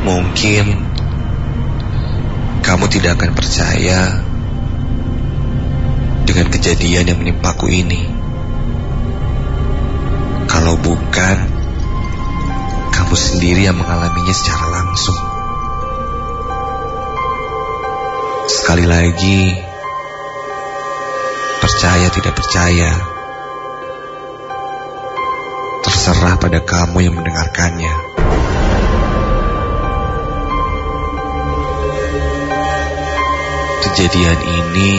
Mungkin kamu tidak akan percaya dengan kejadian yang menimpaku ini. Kalau bukan kamu sendiri yang mengalaminya secara langsung. Sekali lagi, percaya tidak percaya, terserah pada kamu yang mendengarkannya. Kejadian ini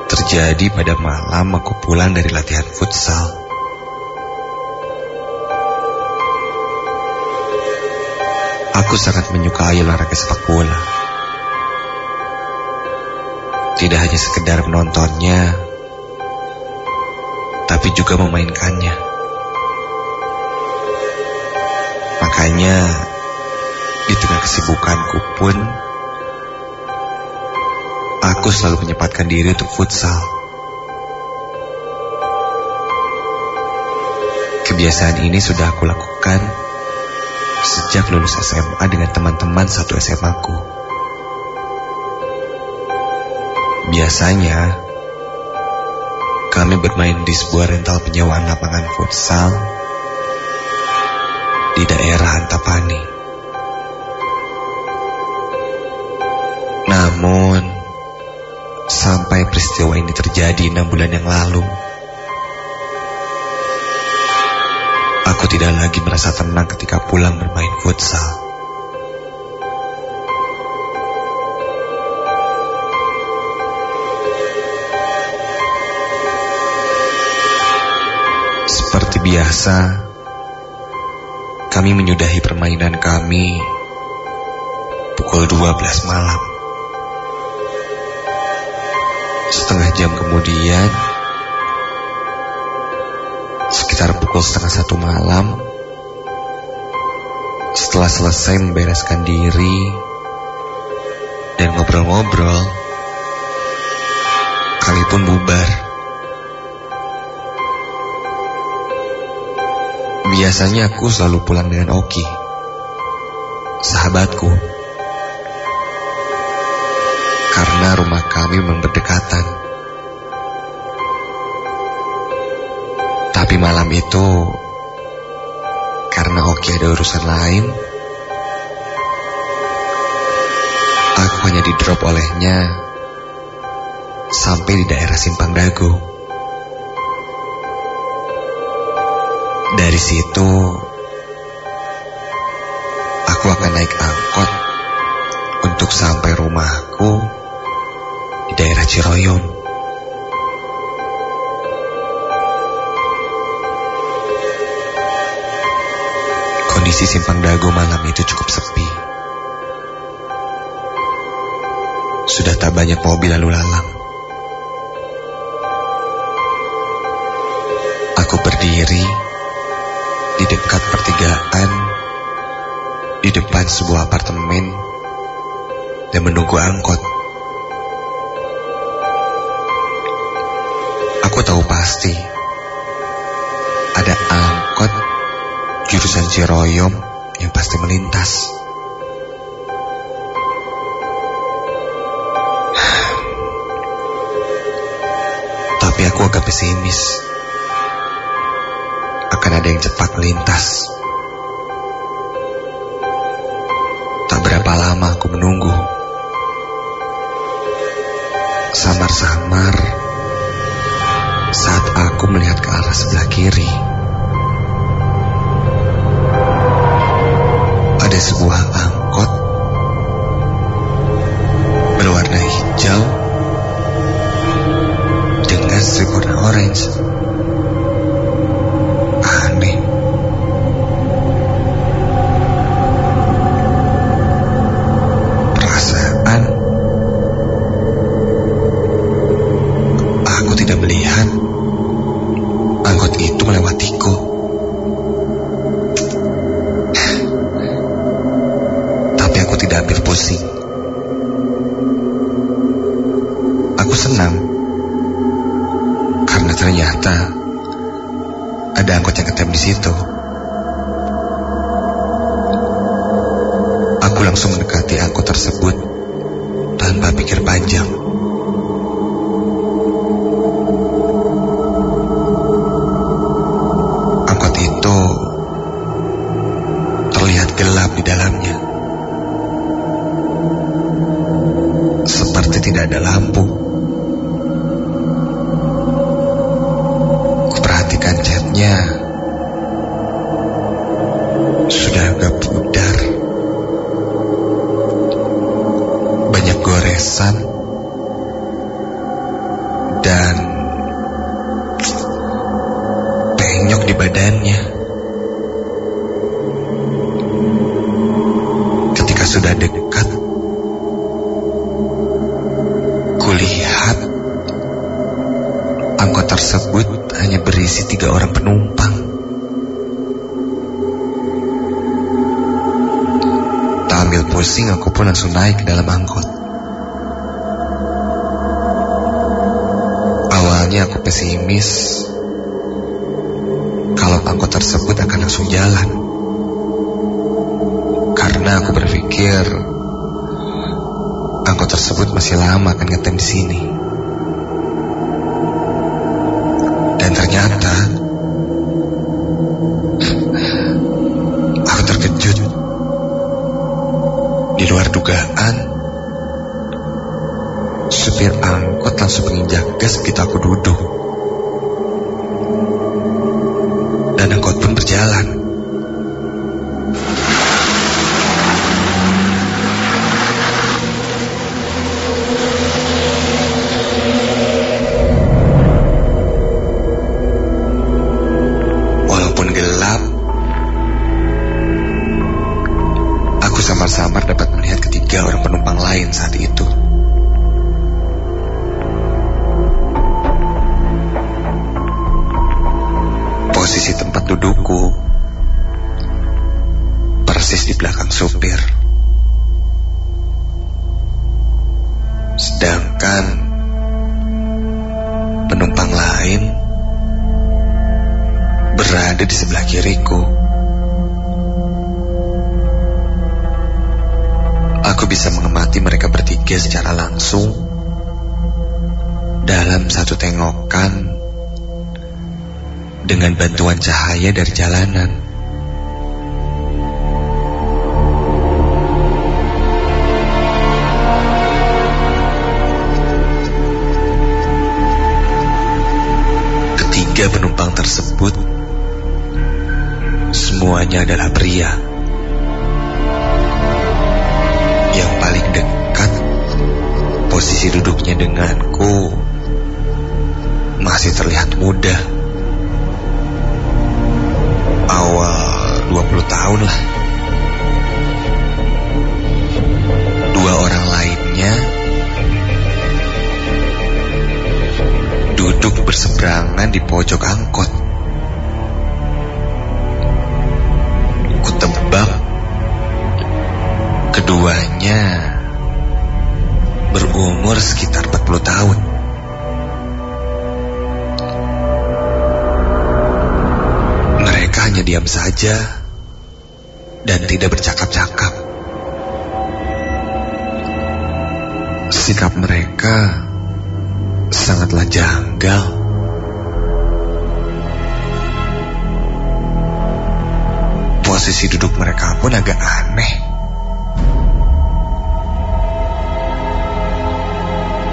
terjadi pada malam aku pulang dari latihan futsal. Aku sangat menyukai olahraga sepak bola. Tidak hanya sekedar menontonnya, tapi juga memainkannya. Makanya, di tengah kesibukanku pun, aku selalu menyempatkan diri untuk futsal. Kebiasaan ini sudah aku lakukan sejak lulus SMA dengan teman-teman satu SMA ku. Biasanya, kami bermain di sebuah rental penyewaan lapangan futsal di daerah Antapani. Namun, sampai peristiwa ini terjadi 6 bulan yang lalu, aku tidak lagi merasa tenang ketika pulang bermain futsal. Seperti biasa, kami menyudahi permainan kami pukul 12 malam. Setengah jam kemudian, sekitar pukul 12:30 malam, setelah selesai membereskan diri dan ngobrol-ngobrol, kami pun bubar. Biasanya aku selalu pulang dengan Oki, sahabatku, karena rumah kami memang berdekatan. Tapi malam itu, karena Oki ada urusan lain, aku hanya di-drop olehnya sampai di daerah Simpang Dago. Dari situ, aku akan naik angkot untuk sampai rumahku di daerah Ciroyom. Kondisi Simpang Dago malam itu cukup sepi. Sudah tak banyak mobil lalu lalang. Aku berdiri di dekat pertigaan di depan sebuah apartemen dan menunggu angkot. Aku tahu pasti ada angkot jurusan Ciroyom yang pasti melintas. Tapi aku agak pesimis akan ada yang cepat melintas. Tak berapa lama aku menunggu. Samar-samar saat aku melihat ke arah sebelah kiri, ada sebuah angkot berwarna hijau dengan strip warna orange. Aneh. Perasaan aku tidak melihat angkot itu melewatiku. Tapi aku tidak ambil pusing. Aku senang karena ternyata ada angkot yang ngetem di situ. Aku langsung mendekati angkot tersebut tanpa pikir panjang. Angkot itu terlihat gelap di dalamnya, seperti tidak ada lampu. Kuperhatikan catnya, sudah agak pudar, banyak goresan, dan penyok di badannya. Ketika sudah dekat, kulihat angkot tersebut hanya berisi 3 orang penumpang. Tak ambil pusing, aku pun langsung naik ke dalam angkot. Awalnya aku pesimis kalau angkot tersebut akan langsung jalan, karena aku berpikir angkot tersebut masih lama akan ngetem di sini. Dan ternyata aku terkejut. Di luar dugaan, supir angkot langsung menginjak gas begitu aku duduk. Dan angkot pun berjalan. Walaupun gelap, aku samar-samar dapat melihat ketiga orang penumpang lain saat itu. Posisi tempat dudukku persis di belakang supir. Sedangkan penumpang lain berada di sebelah kiriku. Aku bisa mengamati mereka bertiga secara langsung dalam satu tengokan dengan bantuan cahaya dari jalanan. Ketiga penumpang tersebut semuanya adalah pria. Yang paling dekat posisi duduknya denganku masih terlihat muda. Awal 20 tahun lah. 2 orang lainnya duduk berseberangan di pojok angkot. Kutebak keduanya berumur sekitar 40 tahun. Mereka hanya diam saja dan tidak bercakap-cakap. Sikap mereka sangatlah janggal. Posisi duduk mereka pun agak aneh.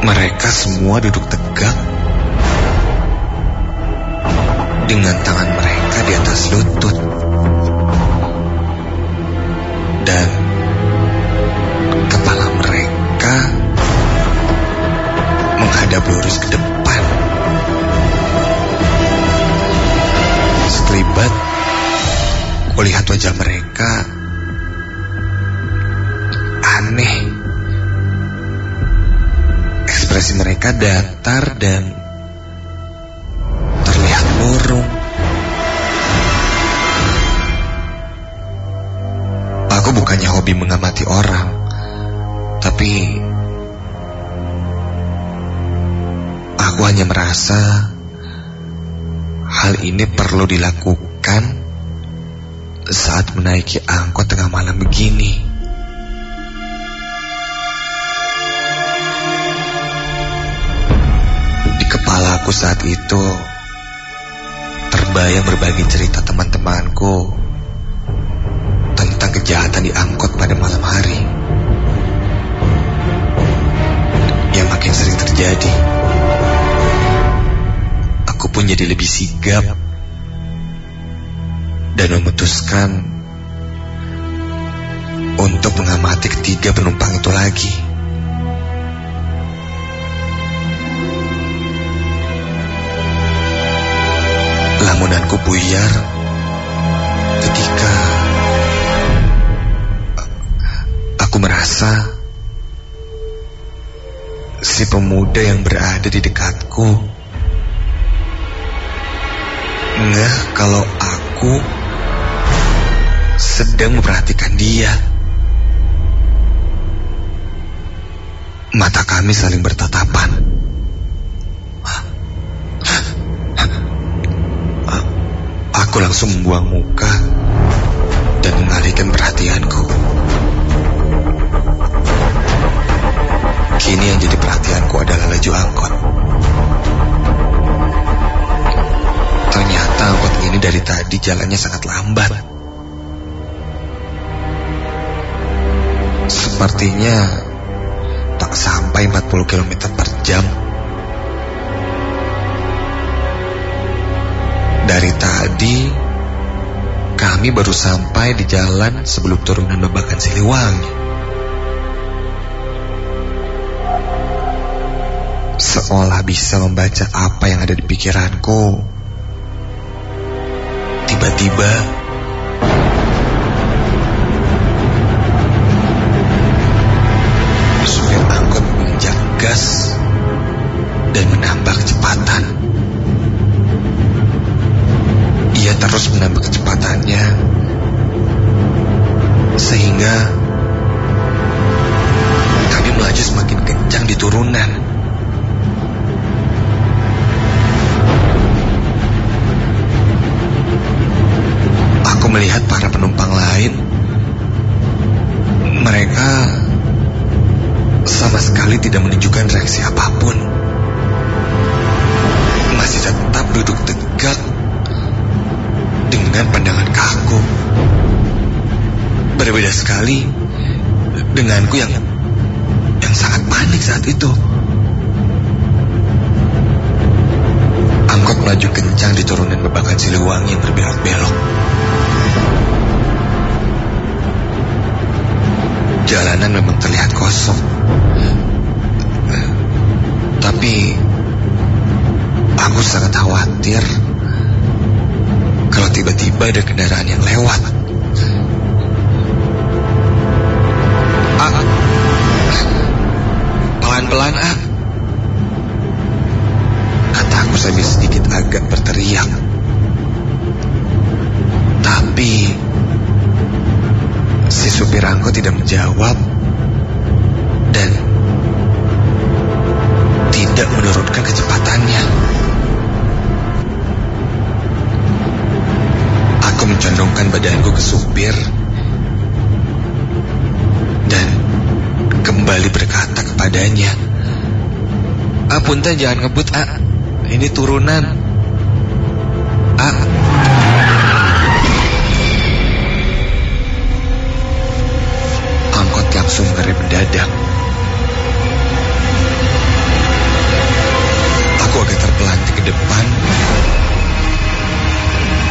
Mereka semua duduk tegak dengan tangan mereka di atas lutut, dan kepala mereka menghadap lurus ke depan. Sekelibat kulihat wajah mereka aneh. Ekspresi mereka datar dan terlihat murung. Aku bukannya hobi mengamati orang, tapi aku hanya merasa hal ini perlu dilakukan saat menaiki angkot tengah malam begini. kepalaku saat itu terbayang berbagai cerita teman-temanku tentang kejahatan di angkot pada malam hari yang makin sering terjadi. Aku pun jadi lebih sigap dan memutuskan untuk mengamati ketiga penumpang itu lagi. Lamunanku buyar ketika aku merasa si pemuda yang berada di dekatku ngeh kalau aku sedang memperhatikan dia. Mata kami saling bertatapan. Aku langsung membuang muka dan mengalihkan perhatianku. Kini yang jadi perhatianku adalah laju angkot. Ternyata angkot ini dari tadi jalannya sangat lambat. Sepertinya tak sampai 40 km per jam. Dari tadi kami baru sampai di jalan sebelum turunan Babakan Siliwangi. Seolah bisa membaca apa yang ada di pikiranku. Tiba-tiba supir angkot menginjak gas dan menambah kecepatan. Ia terus menambah kecepatannya sehingga kami melaju semakin kencang di turunan. Aku melihat para penumpang lain, mereka sama sekali tidak menunjukkan reaksi apapun. Masih tetap duduk tegak dengan pandangan kaku. Berbeda sekali denganku yang sangat panik saat itu. Angkot melaju kencang di turunan Babakan Siliwangi yang berbelok-belok. Jalanan memang terlihat kosong, tapi aku sangat khawatir kalau tiba-tiba ada kendaraan yang lewat. Pelan-pelan, kataku sambil sedikit agak berteriak. Tapi si supir angkot tidak menjawab dan tidak menurunkan kecepatannya. Aku mencondongkan badanku ke supir dan kembali berkata kepadanya, "Punten, jangan ngebut, ini turunan, Angkot langsung ngerem mendadak. Aku agak terpelanting ke depan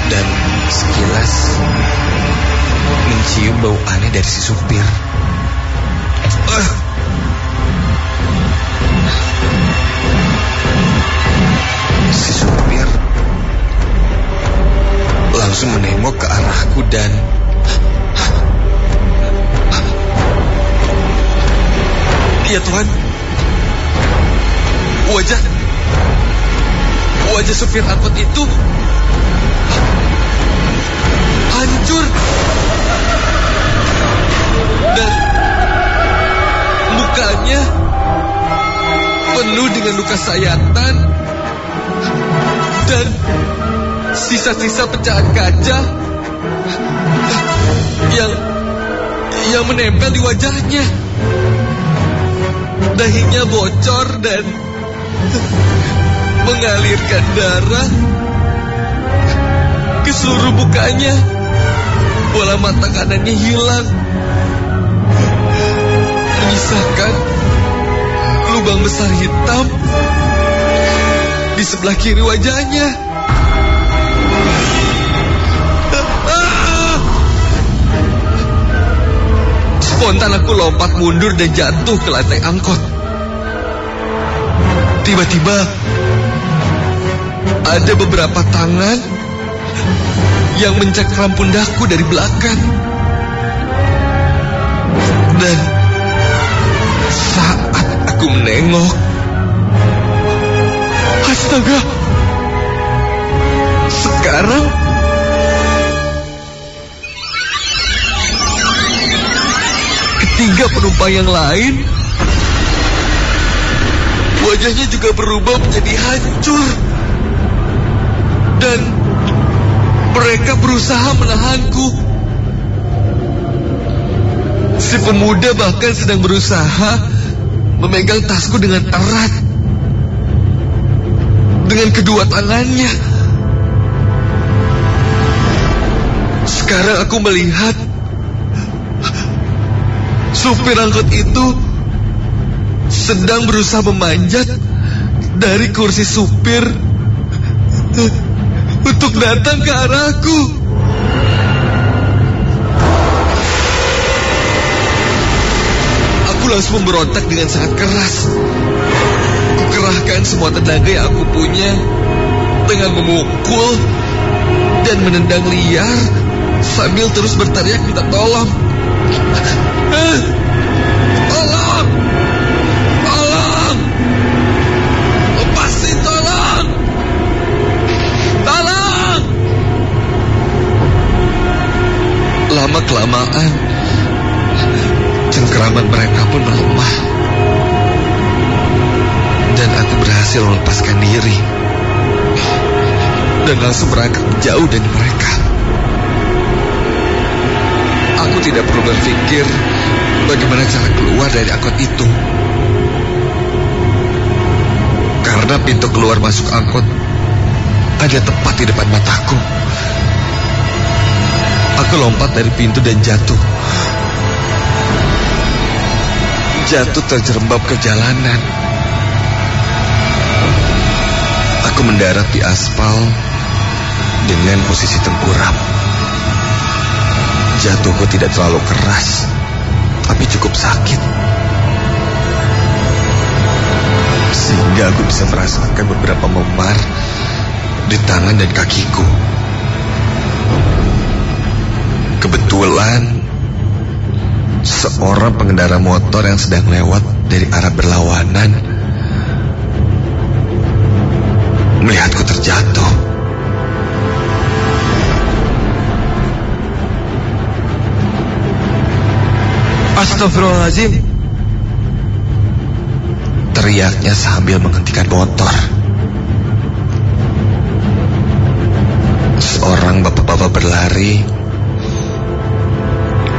dan sekilas mencium bau aneh dari si supir. Si supir langsung menengok ke arahku dan ya Tuhan, wajah supir angkot itu hancur dan mukanya penuh dengan luka sayatan dan sisa-sisa pecahan kaca yang menempel di wajahnya. Dahinya bocor dan mengalirkan darah ke seluruh mukanya. Bola mata kanannya hilang, menyisakan lubang besar hitam di sebelah kiri wajahnya. Spontan aku lompat mundur dan jatuh ke lantai angkot. Tiba-tiba ada beberapa tangan yang mencengkram pundakku dari belakang. Dan saat aku menengok, astaga, sekarang ketiga penumpang yang lain wajahnya juga berubah menjadi hancur. Dan mereka berusaha menahanku. Si pemuda bahkan sedang berusaha memegang tasku dengan erat dengan kedua tangannya. Sekarang aku melihat supir angkot itu sedang berusaha memanjat dari kursi supir untuk datang ke arahku. Aku langsung memberontak dengan sangat keras. Kukerahkan semua tenaga yang aku punya dengan memukul dan menendang liar sambil terus berteriak minta tolong. Tolong! Tolong! Lepasin, tolong! Tolong! Lama-kelamaan cengkeraman mereka pun melemah. Dan aku berhasil melepaskan diri dan langsung berangkat jauh dari mereka. Aku tidak perlu berpikir bagaimana cara keluar dari angkot itu, karena pintu keluar masuk angkot ada tepat di depan mataku. Aku lompat dari pintu dan jatuh. Jatuh terjerembab ke jalanan. Aku mendarat di aspal dengan posisi tengkurap. Jatuhku tidak terlalu keras, tapi cukup sakit, sehingga aku bisa merasakan beberapa memar di tangan dan kakiku. Kebetulan seorang pengendara motor yang sedang lewat dari arah berlawanan melihatku terjatuh. Astagfirullahaladzim, teriaknya sambil menghentikan motor. Seorang bapak-bapak berlari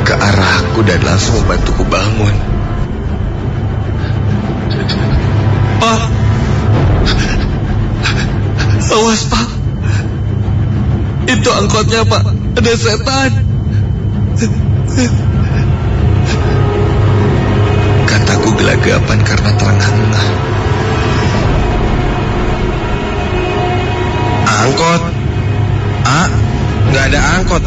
ke arahku dan langsung membantuku bangun. Pak, Awas, Pak, itu angkotnya, Pak, ada setan. Kataku gelagapan karena terengah-engah. angkot? Nggak ada angkot,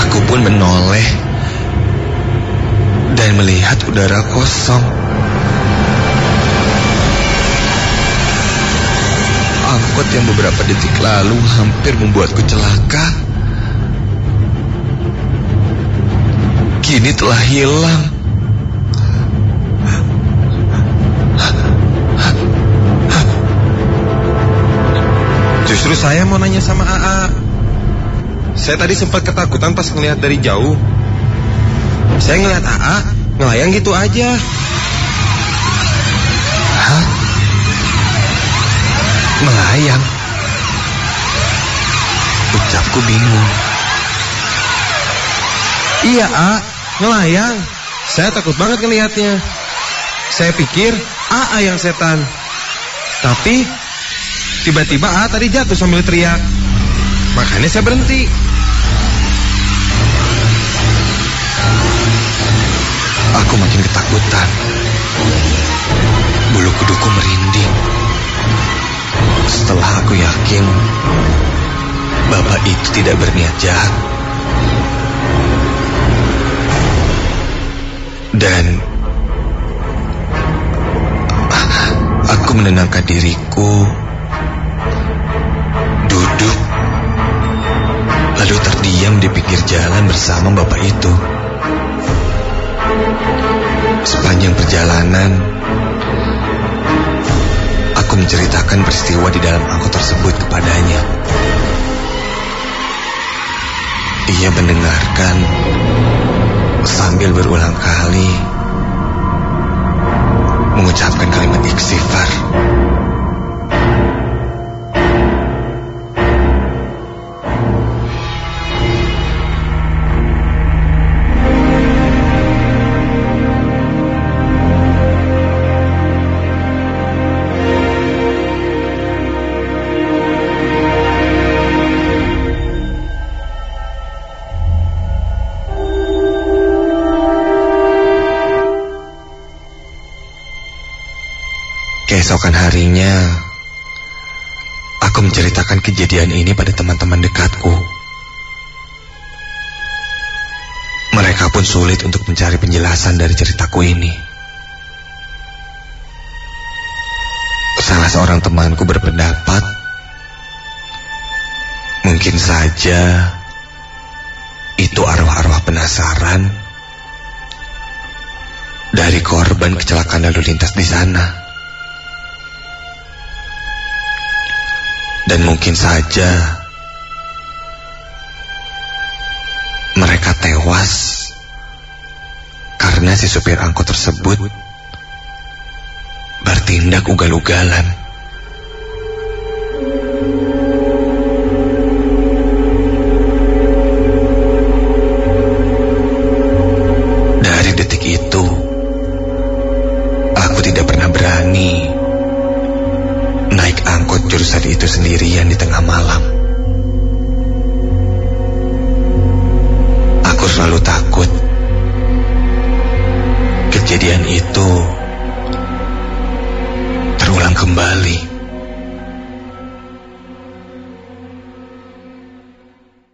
Aku pun menoleh dan melihat udara kosong. Angkot yang beberapa detik lalu hampir membuatku celaka kini telah hilang. Justru saya mau nanya sama AA. Saya tadi sempat ketakutan pas ngelihat dari jauh. Saya ngelihat AA ngelayang gitu aja. Hah? Melayang? Ucapku bingung. Iya, A, ngelayang. Saya takut banget ngelihatnya. Saya pikir AA yang setan. Tapi tiba-tiba AA tadi jatuh sambil teriak. Makanya saya berhenti. Aku makin ketakutan. Bulu kuduku merinding. Setelah aku yakin bapak itu tidak berniat jahat. Dan aku menenangkan diriku, duduk, lalu terdiam di pinggir jalan bersama bapak itu. Sepanjang perjalanan, aku menceritakan peristiwa di dalam angkot tersebut kepadanya. Ia mendengarkan sambil berulang kali mengucapkan kalimat istighfar. Keesokan harinya, aku menceritakan kejadian ini pada teman-teman dekatku. Mereka pun sulit untuk mencari penjelasan dari ceritaku ini. Salah seorang temanku berpendapat, mungkin saja itu arwah-arwah penasaran dari korban kecelakaan lalu lintas di sana. Dan mungkin saja mereka tewas karena si supir angkot tersebut bertindak ugal-ugalan. Dari detik itu, aku tidak pernah berani naik angkot jurusan itu sendirian di tengah malam. Aku selalu takut kejadian itu terulang kembali.